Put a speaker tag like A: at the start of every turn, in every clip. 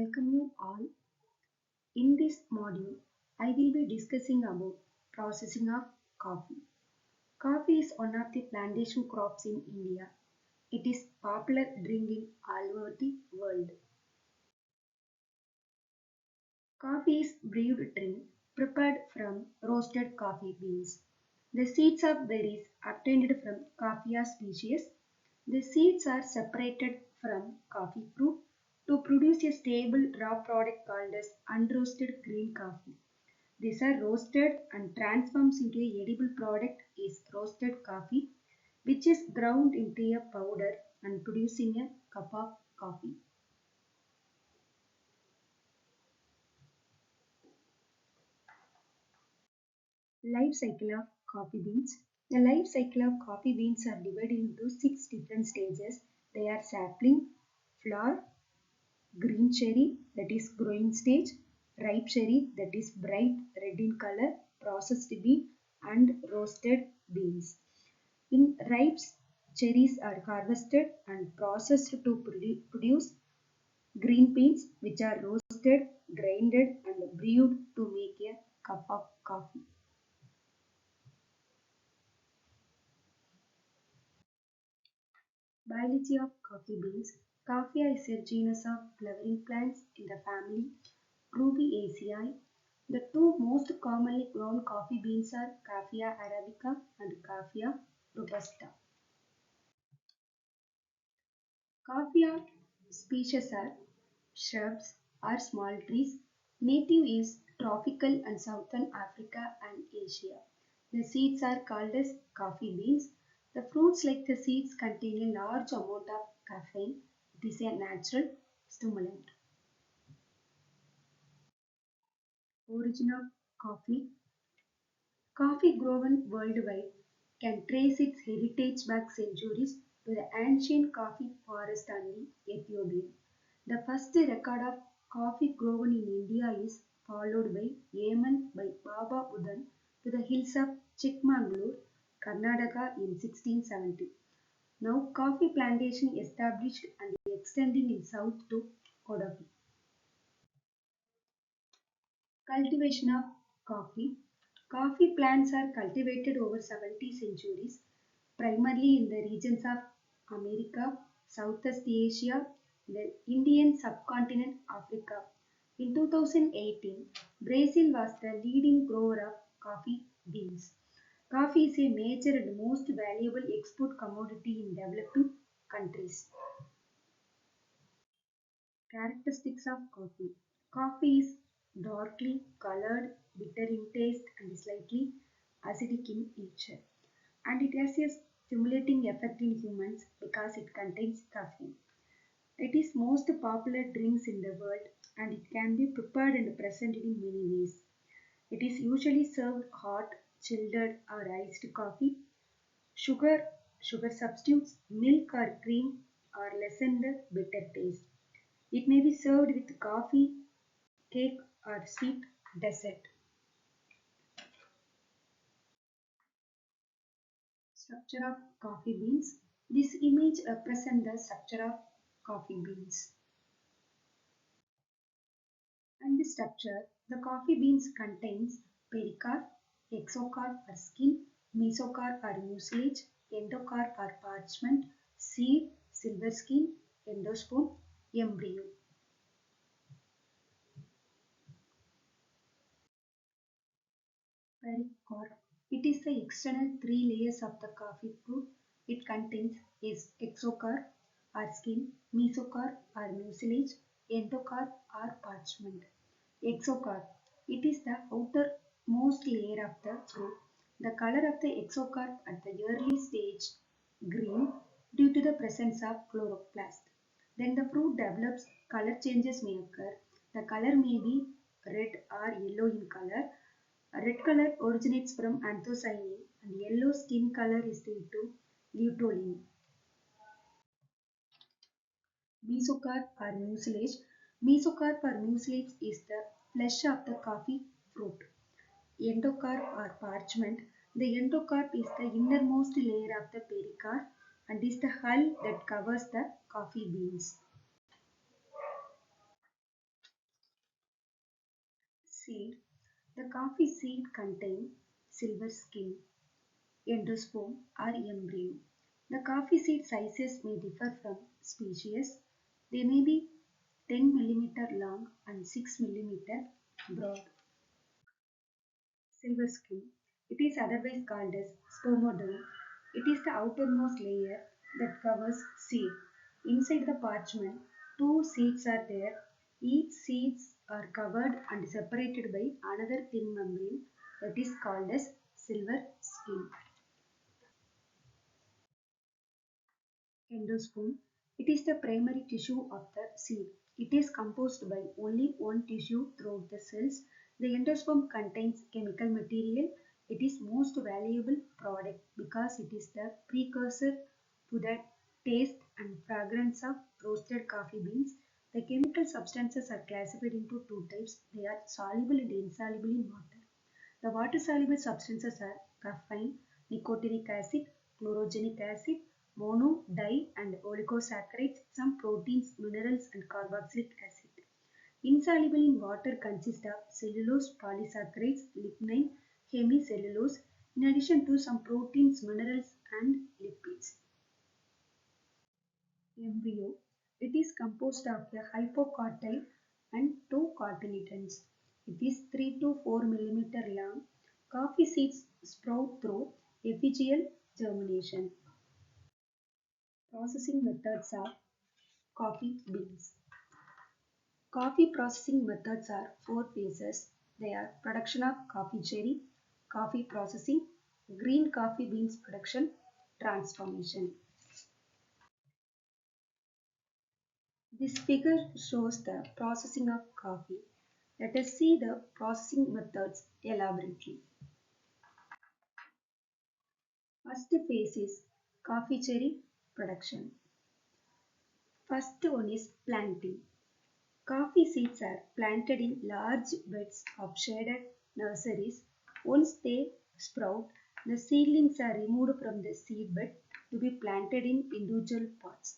A: Welcome you all. In this module, I will be discussing about processing of coffee. Coffee is one of the plantation crops in India. It is popular drink in all over the world. Coffee is brewed drink prepared from roasted coffee beans. The seeds of berries obtained from Coffea species. The seeds are separated from coffee fruit to produce a stable raw product called as unroasted green coffee. These are roasted and transforms into a edible product is roasted coffee, which is ground into a powder and producing a cup of coffee. Life cycle of coffee beans. The life cycle of coffee beans are divided into six different stages. They are sapling, flower, green cherry that is growing stage, ripe cherry that is bright red in color, processed bean and roasted beans. In ripe cherries are harvested and processed to produce green beans which are roasted, grinded and brewed to make a cup of coffee. Biology of coffee beans. Coffea is a genus of flowering plants in the family Rubiaceae. The two most commonly grown coffee beans are Coffea arabica and Coffea robusta. Coffea species are shrubs or small trees. Native is tropical and southern Africa and Asia. The seeds are called as coffee beans. The fruits like the seeds contain a large amount of caffeine. It is a natural stimulant. Origin of coffee. Coffee grown worldwide can trace its heritage back centuries to the ancient coffee forest in Ethiopia. The first record of coffee grown in India is followed by Yemen by Baba Budan to the hills of Chikmagalur, Karnataka in 1670. Now coffee plantation established and extending in south to Kodagu. Cultivation of coffee. Coffee plants are cultivated over 70 centuries, primarily in the regions of America, Southeast Asia, the Indian subcontinent, Africa. In 2018, Brazil was the leading grower of coffee beans. Coffee is a major and most valuable export commodity in developing countries. Characteristics of coffee. Coffee is darkly colored, bitter in taste, and slightly acidic in nature. And it has a stimulating effect in humans because it contains caffeine. It is most popular drinks in the world and it can be prepared and presented in many ways. It is usually served hot, chilled, or iced coffee. Sugar, sugar substitutes, milk or cream or lessen the bitter taste. It may be served with coffee, cake or sweet dessert. Structure of coffee beans. This image represents the structure of coffee beans. And the structure, the coffee beans contains pericarp, exocarp or skin, mesocarp or mucilage, endocarp or parchment, seed, silver skin, endosperm, embryo. Pericarp. It is the external three layers of the coffee fruit. It contains exocarp or skin, mesocarp or mucilage, endocarp or parchment. Exocarp. It is the outermost layer of the fruit. The color of the exocarp at the early stage green due to the presence of chloroplast. Then the fruit develops, color changes may occur. The color may be red or yellow in color. A red color originates from anthocyanin and yellow skin color is due to luteolin. Mesocarp or mucilage. Mesocarp or mucilage is the flesh of the coffee fruit. Endocarp or parchment. The endocarp is the innermost layer of the pericarp and is the hull that covers the coffee beans. Seed. The coffee seed contain silver skin, endosperm or embryo. The coffee seed sizes may differ from species. They may be 10 mm long and 6 mm broad. Silver skin. It is otherwise called as spermoderm. It is the outermost layer that covers seed. Inside the parchment, two seeds are there. Each seeds are covered and separated by another thin membrane that is called as silver skin. Endosperm. It is the primary tissue of the seed. It is composed by only one tissue throughout the cells. The endosperm contains chemical material. It is most valuable product because it is the precursor to the taste and fragrance of roasted coffee beans. The chemical substances are classified into two types. They are soluble and insoluble in water. The water-soluble substances are caffeine, nicotinic acid, chlorogenic acid, mono, di, and oligosaccharides, some proteins, minerals, and carboxylic acid. Insoluble in water consist of cellulose, polysaccharides, lignin, hemicellulose, in addition to some proteins, minerals, and lipids. Embryo. It is composed of a hypocotyle and two cotyledons. It is 3 to 4 millimeter long. Coffee seeds sprout through epiphyseal germination. Processing methods of coffee beans. Coffee processing methods are four phases. They are production of coffee cherry, coffee processing, green coffee beans production, transformation. This figure shows the processing of coffee. Let us see the processing methods elaborately. First phase is coffee cherry production. First one is planting. Coffee seeds are planted in large beds of shaded nurseries. Once they sprout, the seedlings are removed from the seedbed to be planted in individual pots.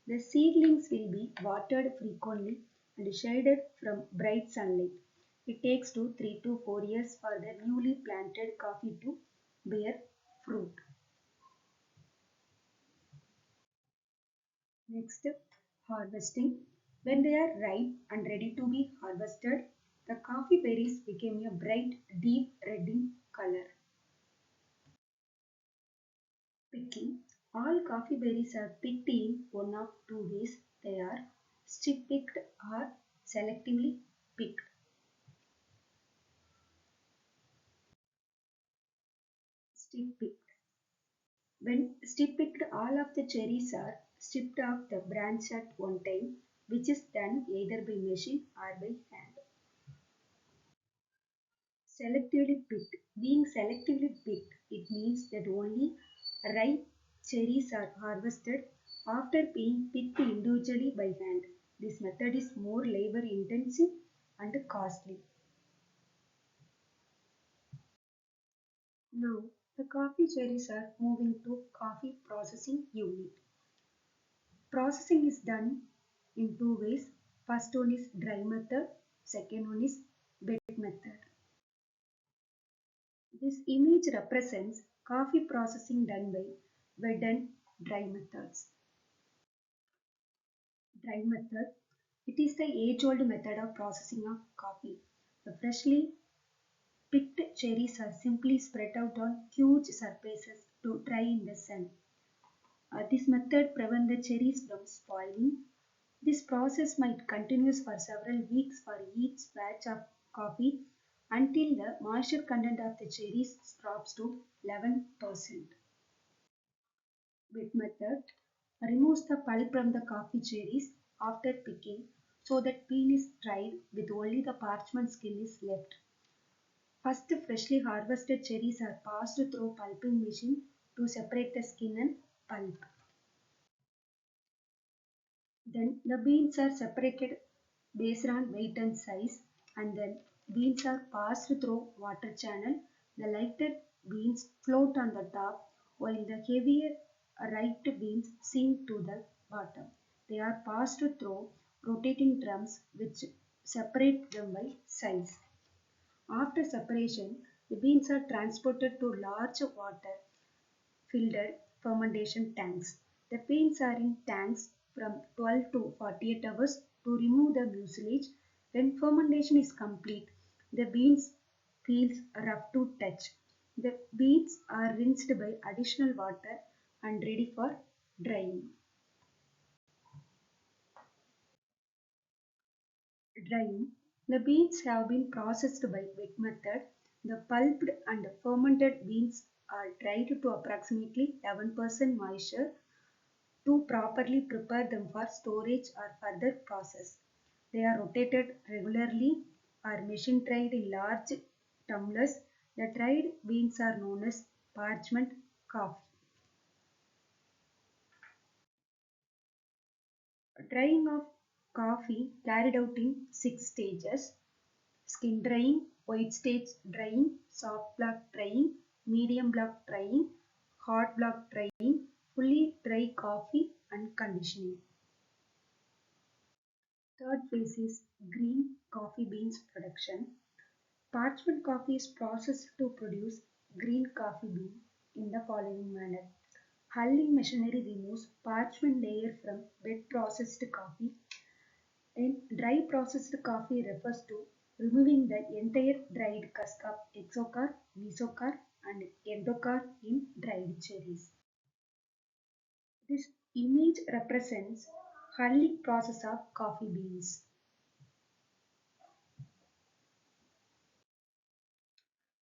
A: The seedlings will be watered frequently and shaded from bright sunlight. It takes 3 to 4 years for the newly planted coffee to bear fruit. Next, harvesting. When they are ripe and ready to be harvested, the coffee berries become a bright, deep red in color. Picking. All coffee berries are picked in one of two ways. They are strip picked or selectively picked. Strip picked. When strip picked, all of the cherries are stripped off the branch at one time, which is done either by machine or by hand. Selectively picked. Being selectively picked, it means that only ripe cherries are harvested after being picked individually by hand. This method is more labor intensive and costly. Now, the coffee cherries are moving to coffee processing unit. Processing is done in two ways. First one is dry method, second one is wet method. This image represents coffee processing done by wet and dry methods. Dry method. It is the age-old method of processing of coffee. The freshly picked cherries are simply spread out on huge surfaces to dry in the sun. This method prevents the cherries from spoiling. This process might continue for several weeks for each batch of coffee until the moisture content of the cherries drops to 11%. Wet method removes the pulp from the coffee cherries after picking so that peel is dried with only the parchment skin is left. First, freshly harvested cherries are passed through pulping machine to separate the skin and pulp. Then the beans are separated based on weight and size, and then beans are passed through water channel. The lighter beans float on the top while the heavier ripe beans sink to the bottom. They are passed through rotating drums which separate them by size. After separation, the beans are transported to large water filled fermentation tanks. The beans are in tanks from 12 to 48 hours to remove the mucilage. When fermentation is complete, the beans feels rough to touch. The beans are rinsed by additional water and ready for drying. Drying. The beans have been processed by wet method. The pulped and fermented beans are dried to approximately 11% moisture to properly prepare them for storage or further process. They are rotated regularly or machine dried in large tumblers. The dried beans are known as parchment coffee. Drying of coffee carried out in 6 stages: skin drying, white stage drying, soft block drying, medium block drying, hot block drying, fully dry coffee, and conditioning. Third phase is green coffee beans production. Parchment coffee is processed to produce green coffee bean in the following manner. Hulling machinery removes parchment layer from wet processed coffee. In dry processed coffee refers to removing the entire dried husk of exocar, mesocar, and endocar in dried cherries. This image represents hulling process of coffee beans.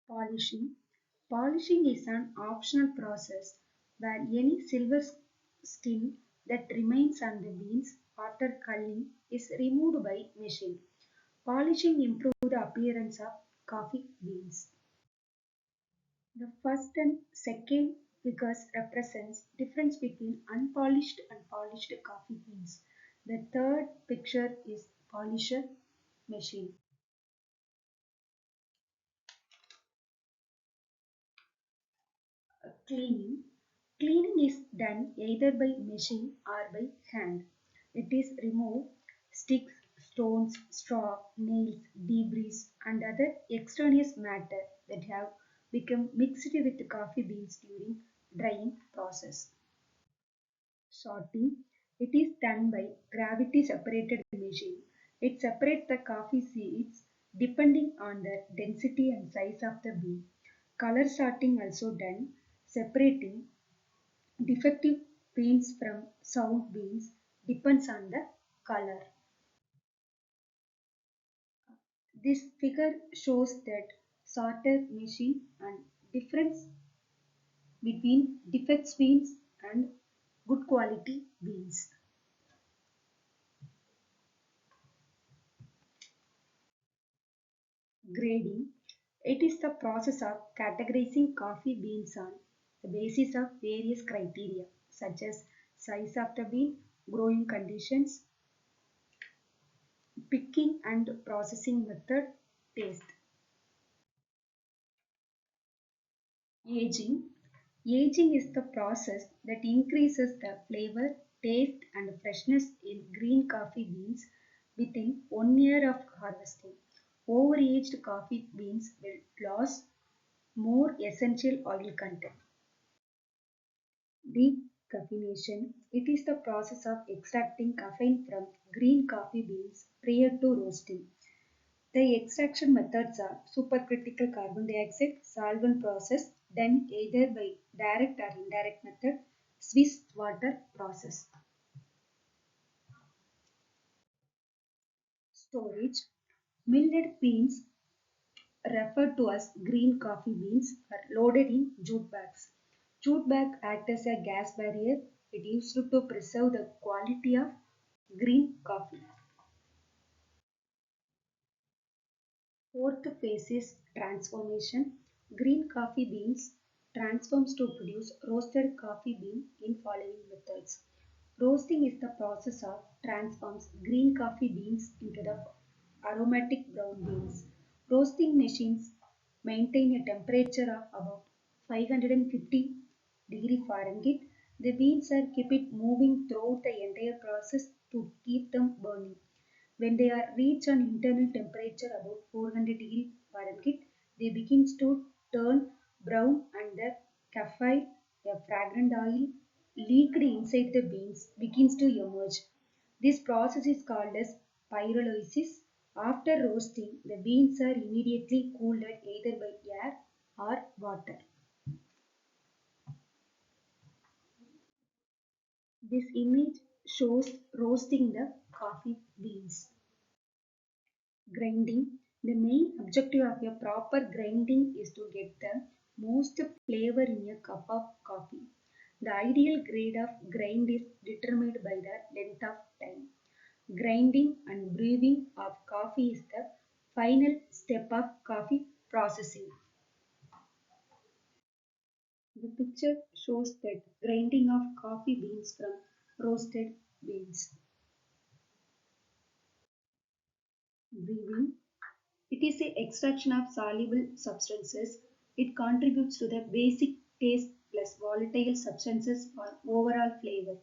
A: Polishing. Polishing is an optional process where any silver skin that remains on the beans after culling is removed by machine. Polishing improves the appearance of coffee beans. The first and second figures represents difference between unpolished and polished coffee beans. The third picture is polisher machine. Cleaning. Cleaning is done either by machine or by hand. It is remove sticks, stones, straw, nails, debris, and other extraneous matter that have become mixed with coffee beans during drying process. Sorting. It is done by gravity separated machine. It separates the coffee seeds depending on the density and size of the bean. Color sorting also done, separating defective beans from sound beans depends on the color. This figure shows that sorter machine and difference between defects beans and good quality beans. Grading. It is the process of categorizing coffee beans on the basis of various criteria such as size of the bean, growing conditions, picking and processing method, taste. Aging. Aging is the process that increases the flavor, taste, and freshness in green coffee beans within 1 year of harvesting. Overaged coffee beans will lose more essential oil content. Decaffeination. It is the process of extracting caffeine from green coffee beans prior to roasting. The extraction methods are supercritical carbon dioxide, solvent process, done either by direct or indirect method, Swiss water process. Storage. Milled beans, referred to as green coffee beans, are loaded in jute bags. Jute bag act as a gas barrier. It used to preserve the quality of green coffee. Fourth phase is transformation. Green coffee beans transforms to produce roasted coffee bean in following methods. Roasting is the process of transforms green coffee beans into the aromatic brown beans. Roasting machines maintain a temperature of about 550 degrees Fahrenheit. The beans are kept moving throughout the entire process to keep them burning. When they are reach an internal temperature about 400 degrees Fahrenheit, they begin to turn brown and the caffeine, a fragrant oil leaked inside the beans, begins to emerge. This process is called as pyrolysis. After roasting, the beans are immediately cooled either by air or water. This image shows roasting the coffee beans. Grinding. The main objective of a proper grinding is to get the most flavor in a cup of coffee. The ideal grade of grind is determined by the length of time. Grinding and brewing of coffee is the final step of coffee processing. The picture shows that grinding of coffee beans from roasted beans. Brewing. It is the extraction of soluble substances. It contributes to the basic taste plus volatile substances for overall flavor.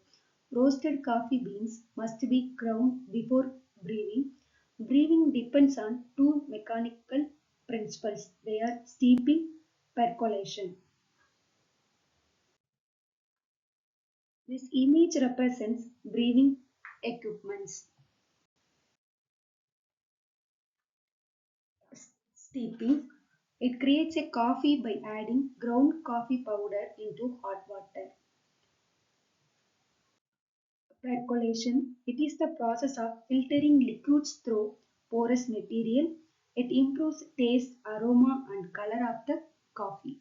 A: Roasted coffee beans must be ground before brewing. Brewing depends on two mechanical principles. They are steeping, percolation. This image represents brewing equipments. Steeping. It creates a coffee by adding ground coffee powder into hot water. Percolation. It is the process of filtering liquids through porous material. It improves taste, aroma, and color of the coffee.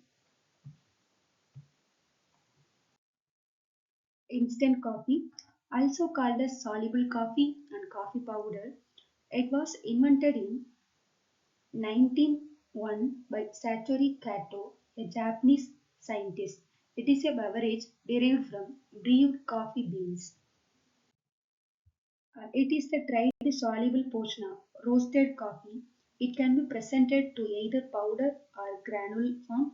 A: Instant coffee, also called as soluble coffee and coffee powder, it was invented in 1901 by Satoru Kato, a Japanese scientist. It is a beverage derived from brewed coffee beans. It is the dried soluble portion of roasted coffee. It can be presented to either powder or granule form.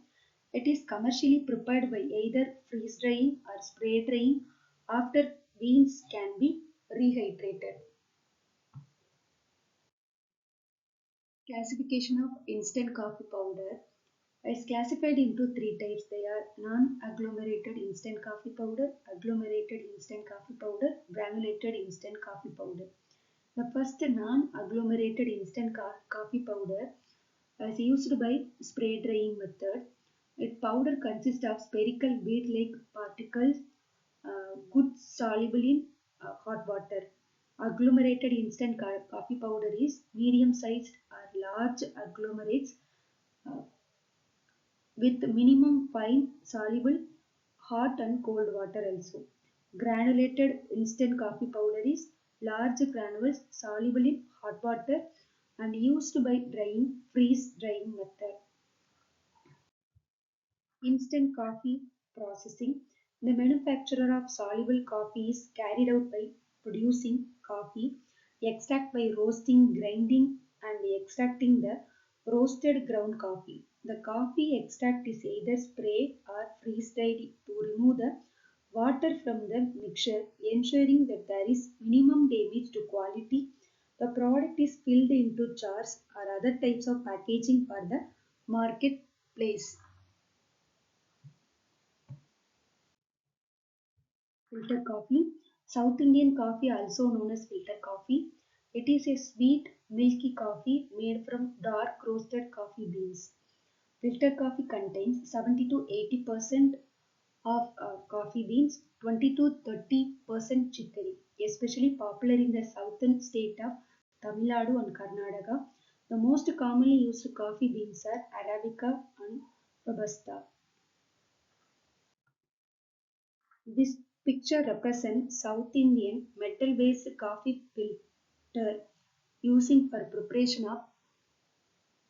A: It is commercially prepared by either freeze drying or spray drying after beans can be rehydrated. Classification of instant coffee powder is classified into three types. They are non-agglomerated instant coffee powder, agglomerated instant coffee powder, granulated instant coffee powder. The first non-agglomerated instant coffee powder is used by spray drying method. Its powder consists of spherical bead-like particles, good soluble in hot water. Agglomerated instant coffee powder is medium-sized or large agglomerates uh, with minimum fine soluble hot and cold water also. Granulated instant coffee powder is large granules soluble in hot water and used by drying freeze drying method. Instant coffee processing. The manufacture of soluble coffee is carried out by producing coffee extract by roasting, grinding, and extracting the roasted ground coffee. The coffee extract is either sprayed or freeze-dried to remove the water from the mixture, ensuring that there is minimum damage to quality. The product is filled into jars or other types of packaging for the marketplace. Filter coffee. South Indian coffee, also known as filter coffee. It is a sweet, milky coffee made from dark roasted coffee beans. Filter coffee contains 70 to 80% of coffee beans, 20 to 30% chicory, especially popular in the southern state of Tamil Nadu and Karnataka. The most commonly used coffee beans are Arabica and Robusta. This picture represents South Indian metal-based coffee filter using for preparation of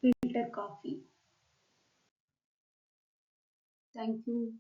A: filter coffee. Thank you.